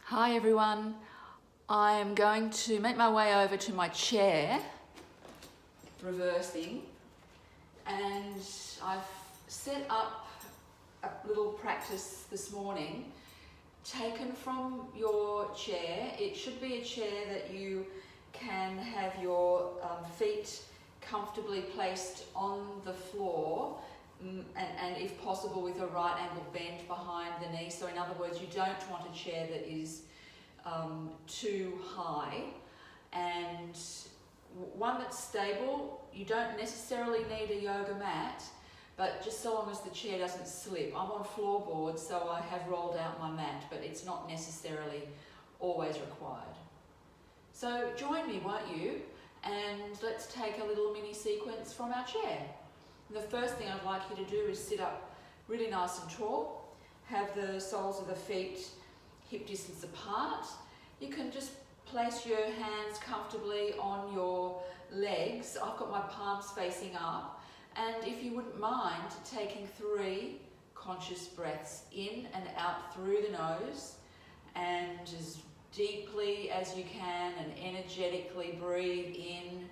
Hi everyone, I am going to make my way over to my chair, reversing, and I've set up a little practice this morning taken from your chair. It should be a chair that you can have your feet comfortably placed on the floor and if possible with a right angle bend behind the knee. So in other words, you don't want a chair that is too high, and one that's stable. You don't necessarily need a yoga mat, but just so long as the chair doesn't slip. I'm on floorboards, so I have rolled out my mat, but it's not necessarily always required. So join me, won't you? And let's take a little mini sequence from our chair. The first thing I'd like you to do is sit up really nice and tall. Have the soles of the feet hip distance apart. You can just place your hands comfortably on your legs. I've got my palms facing up. And if you wouldn't mind taking 3 conscious breaths in and out through the nose, and as deeply as you can and energetically breathe in.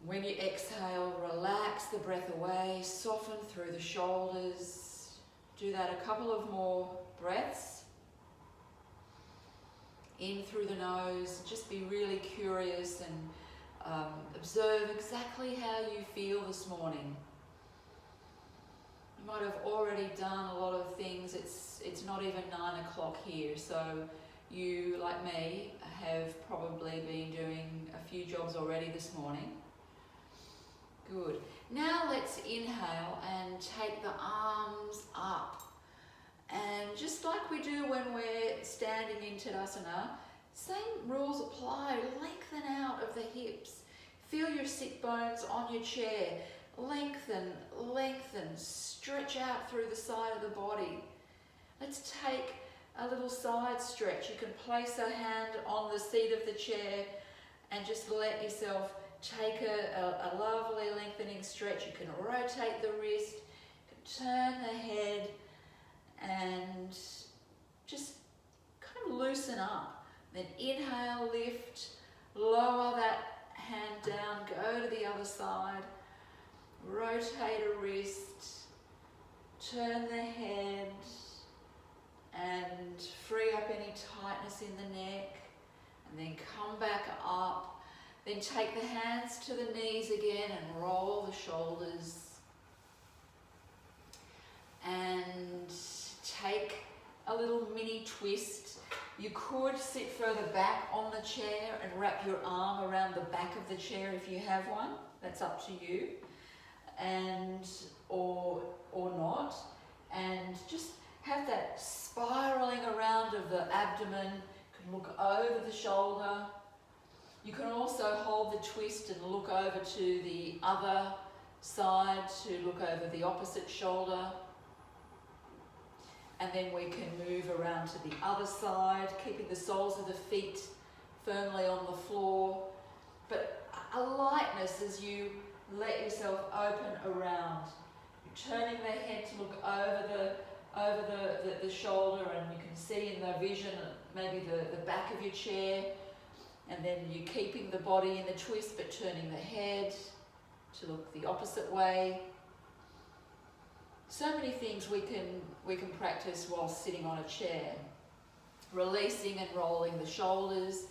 When you exhale, relax the breath away, soften through the shoulders. Do that a couple of more breaths. In through the nose, just be really curious and observe exactly how you feel this morning. You might have already done a lot of things. It's not even 9 o'clock here, so you, like me, have probably been doing a few jobs already this morning. Good. Now let's inhale and take the arms up. And just like we do when we're standing in Tadasana, same rules apply. Lengthen out of the hips. Feel your sit bones on your chair. Lengthen, lengthen, stretch out through the side of the body. Let's take a little side stretch. You can place a hand on the seat of the chair and just let yourself take a lovely lengthening stretch. You can rotate the wrist, you can turn the head, and just kind of loosen up. Then inhale, lift, lower that hand down, go to the other side, rotate a wrist, turn the head, and free up any tightness in the neck, and then come back up. Then take the hands to the knees again and roll the shoulders. And take a little mini twist. You could sit further back on the chair and wrap your arm around the back of the chair if you have one. That's up to you. And or not. And just have that spiraling around of the abdomen. You can look over the shoulder. You can also hold the twist and look over to the other side to look over the opposite shoulder. And then we can move around to the other side, keeping the soles of the feet firmly on the floor. But a lightness as you let yourself open around. You're turning the head to look over the shoulder, and you can see in the vision maybe the back of your chair. And then you're keeping the body in the twist, but turning the head to look the opposite way. So many things we can practice while sitting on a chair. Releasing and rolling the shoulders.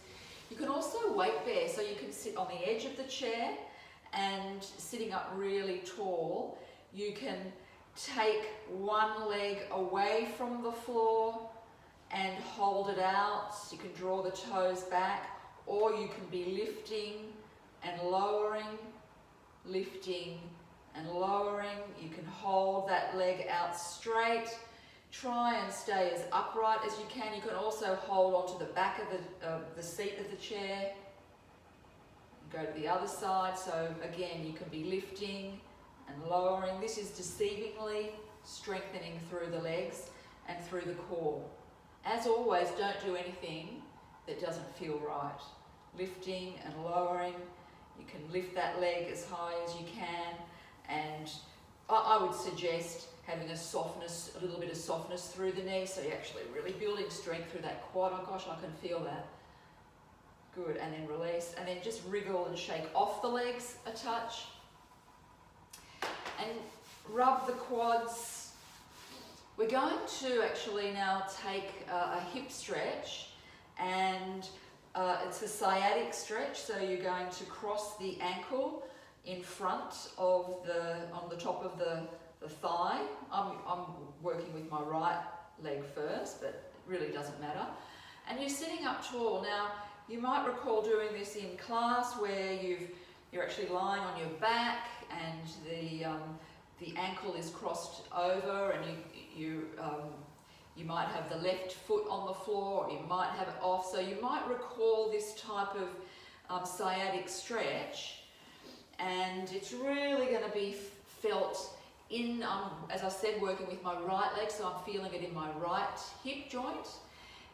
You can also weight bear, so you can sit on the edge of the chair, and sitting up really tall, you can take one leg away from the floor and hold it out. You can draw the toes back. Or you can be lifting and lowering, lifting and lowering. You can hold that leg out straight. Try and stay as upright as you can. You can also hold onto the back of the seat of the chair. Go to the other side. So again, you can be lifting and lowering. This is deceivingly strengthening through the legs and through the core. As always, don't do anything that doesn't feel right. Lifting and lowering. You can lift that leg as high as you can and I would suggest having a little bit of softness through the knee, so you're actually really building strength through that quad. Oh gosh, I can feel that. Good, and then release, and then just wriggle and shake off the legs a touch. And rub the quads. We're going to actually now take a hip stretch, and it's a sciatic stretch, so you're going to cross the ankle in front of on the top of the thigh. I'm working with my right leg first, but it really doesn't matter. And you're sitting up tall. Now, you might recall doing this in class where you're actually lying on your back and the ankle is crossed over, and you might have the left foot on the floor, or you might have it off. So you might recall this type of sciatic stretch, and it's really going to be felt in, as I said, working with my right leg, so I'm feeling it in my right hip joint.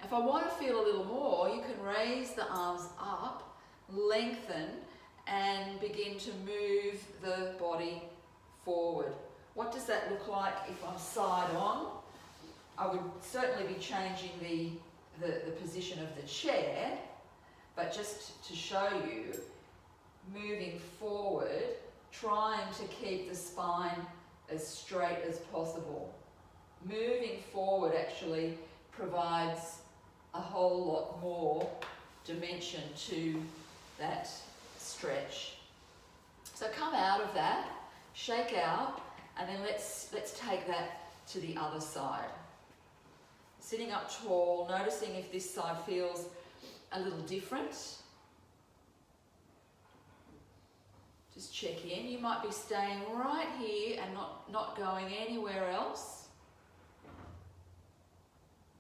If I want to feel a little more, you can raise the arms up, lengthen, and begin to move the body forward. What does that look like if I'm side on? I would certainly be changing the position of the chair, but just to show you, moving forward, trying to keep the spine as straight as possible. Moving forward actually provides a whole lot more dimension to that stretch. So come out of that, shake out, and then let's take that to the other side. Sitting up tall, noticing if this side feels a little different. Just check in. You might be staying right here and not going anywhere else.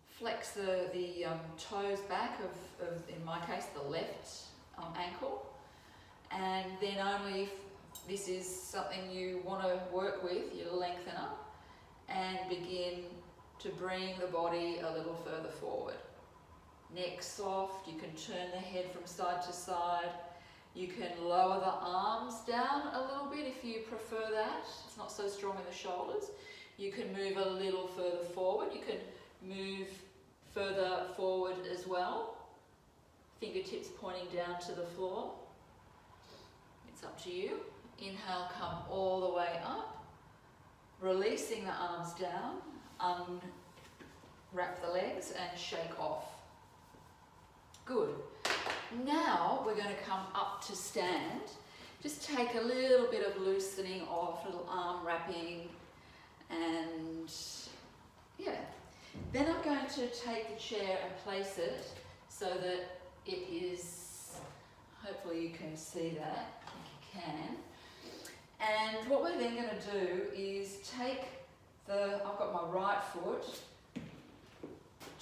Flex the toes back of, in my case, the left ankle. And then only if this is something you want to work with, you lengthen up and begin to bring the body a little further forward. Neck soft, you can turn the head from side to side. You can lower the arms down a little bit if you prefer that. It's not so strong in the shoulders. You can move a little further forward. You can move further forward as well. Fingertips pointing down to the floor. It's up to you. Inhale, come all the way up. Releasing the arms down. Unwrap the legs and shake off. Good. Now we're going to come up to stand. Just take a little bit of loosening off, a little arm wrapping, and yeah. Then I'm going to take the chair and place it so that it is, hopefully you can see that, I think you can. And what we're then going to do is take I've got my right foot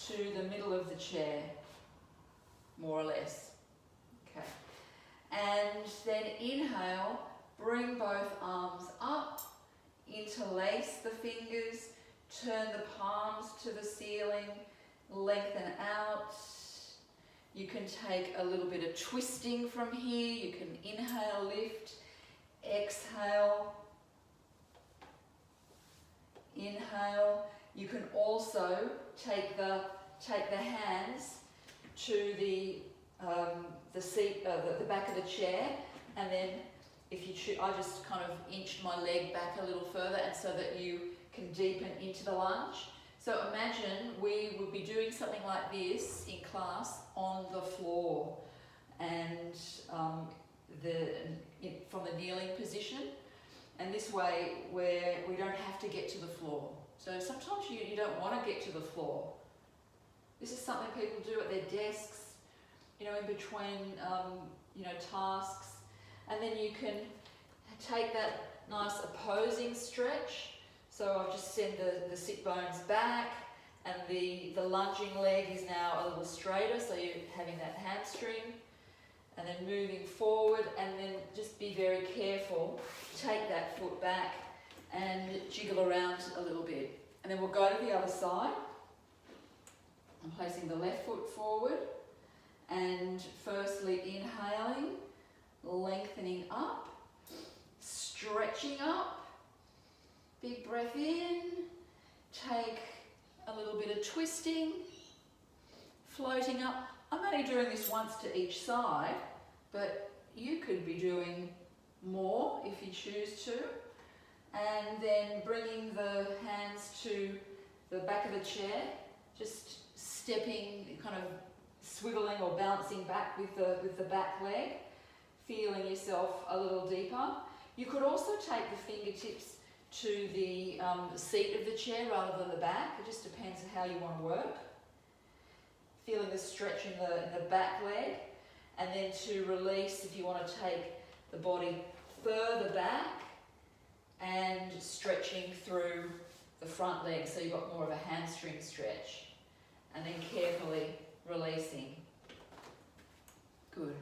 to the middle of the chair, more or less. Okay. And then inhale, bring both arms up, interlace the fingers, turn the palms to the ceiling, lengthen out. You can take a little bit of twisting from here. You can inhale, lift, exhale, inhale. You can also take the hands to the seat, the back of the chair, and then if you choose, I just kind of inched my leg back a little further, and so that you can deepen into the lunge. So imagine we would be doing something like this in class on the floor, and from the kneeling position, and this way where we don't have to get to the floor. So sometimes you don't want to get to the floor. This is something people do at their desks, in between tasks, and then you can take that nice opposing stretch. So I've just sent the sit bones back, and the lunging leg is now a little straighter, so you're having that hamstring, and then moving forward, and then just be very careful. Take that foot back and jiggle around a little bit. And then we'll go to the other side. I'm placing the left foot forward, and firstly inhaling, lengthening up, stretching up, Big breath in, take a little bit of twisting, floating up. I'm only doing this once to each side, but you could be doing more if you choose to. And then bringing the hands to the back of the chair, just stepping, kind of swiveling or bouncing back with the back leg, feeling yourself a little deeper. You could also take the fingertips to the seat of the chair rather than the back. It just depends on how you want to work. Feeling the stretch in the back leg, and then to release if you want to take the body further back and stretching through the front leg so you've got more of a hamstring stretch, and then carefully releasing. Good.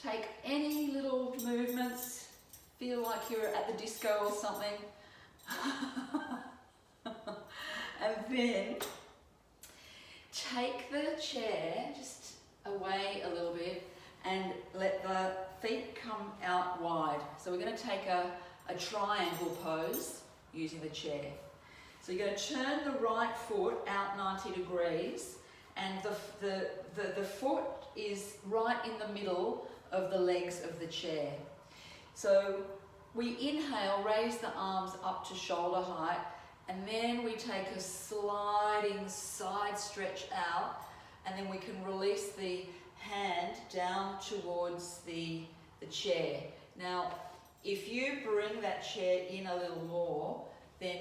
Take any little movements, feel like you're at the disco or something. And then take the chair just away a little bit and let the feet come out wide. So we're going to take a triangle pose using the chair. So you're going to turn the right foot out 90 degrees, and the foot is right in the middle of the legs of the chair. So we inhale, raise the arms up to shoulder height, and then we take a sliding side stretch out, and then we can release the hand down towards the chair. Now, if you bring that chair in a little more, then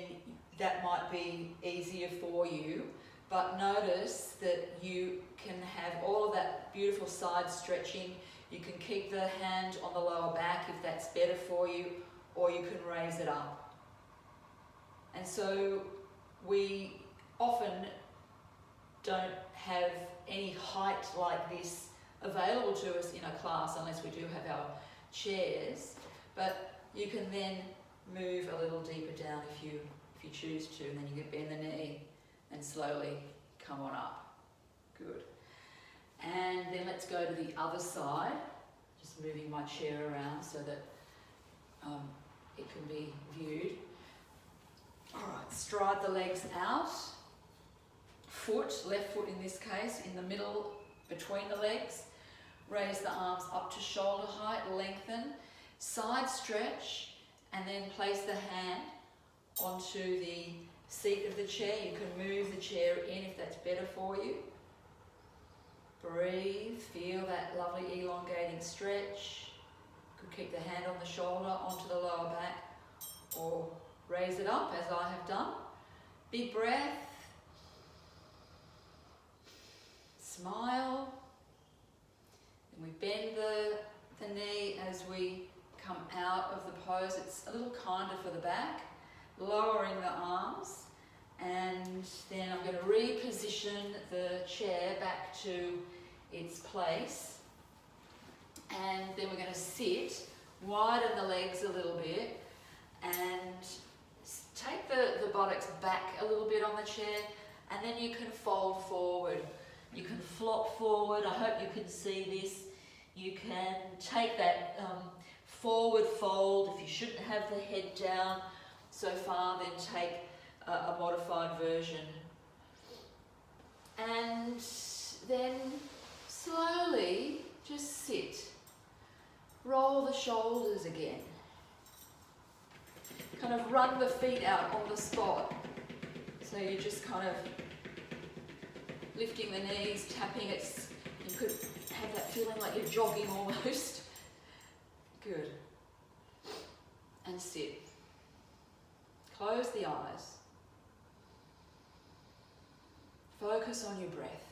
that might be easier for you, but notice that you can have all of that beautiful side stretching. You can keep the hand on the lower back if that's better for you, or you can raise it up. And so we often don't have any height like this available to us in a class unless we do have our chairs, but you can then move a little deeper down if you choose to, and then you can bend the knee and slowly come on up. Good. And then let's go to the other side, just moving my chair around so that it can be viewed. All right, stride the legs out. Left foot in this case, in the middle between the legs. Raise the arms up to shoulder height, lengthen. Side stretch, and then place the hand onto the seat of the chair. You can move the chair in if that's better for you. Breathe, feel that lovely elongating stretch. You could keep the hand on the shoulder, onto the lower back, or raise it up as I have done. Big breath. Smile. And we bend the knee as we come out of the pose. It's a little kinder for the back. Lowering the arms. And then I'm going to reposition the chair back to its place. And then we're going to sit, widen the legs a little bit, and take the buttocks back a little bit on the chair, and then you can fold forward. You can flop forward. I hope you can see this. You can take that forward fold. If you shouldn't have the head down so far, then take a modified version. And then slowly just sit. Roll the shoulders again. Kind of run the feet out on the spot. So you're just kind of lifting the knees, tapping it. You could have that feeling like you're jogging almost. Good. And sit. Close the eyes. Focus on your breath.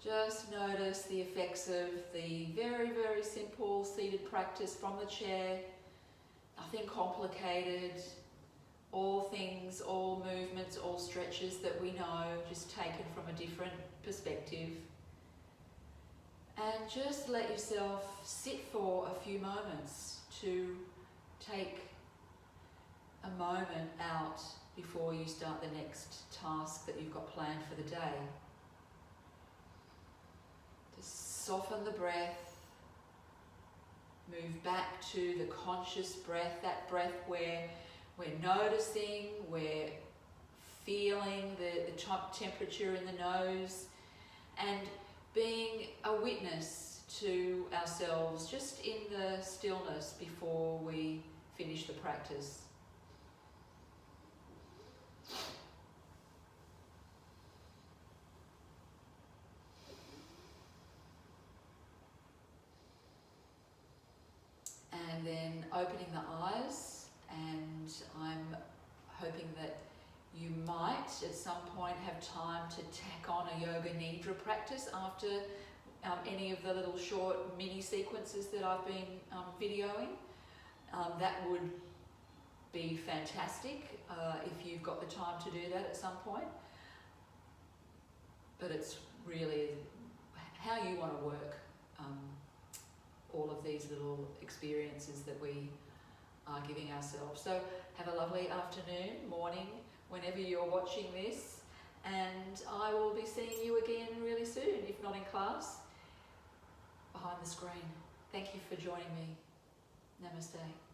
Just notice the effects of the very, very simple seated practice from the chair. Nothing complicated. All things, all movements, all stretches that we know, just taken from a different perspective. And just let yourself sit for a few moments to take a moment out before you start the next task that you've got planned for the day. Just soften the breath. Move back to the conscious breath, that breath where we're noticing, we're feeling the temperature in the nose, and being a witness to ourselves just in the stillness before we finish the practice. And then opening the eyes, and I'm hoping that you might at some point have time to tack on a yoga nidra practice after any of the little short mini sequences that I've been videoing. That would be fantastic if you've got the time to do that at some point. But it's really how you want to work all of these little experiences that we are giving ourselves. So have a lovely afternoon, morning, whenever you're watching this, and I will be seeing you again really soon, if not in class, behind the screen. Thank you for joining me. Namaste.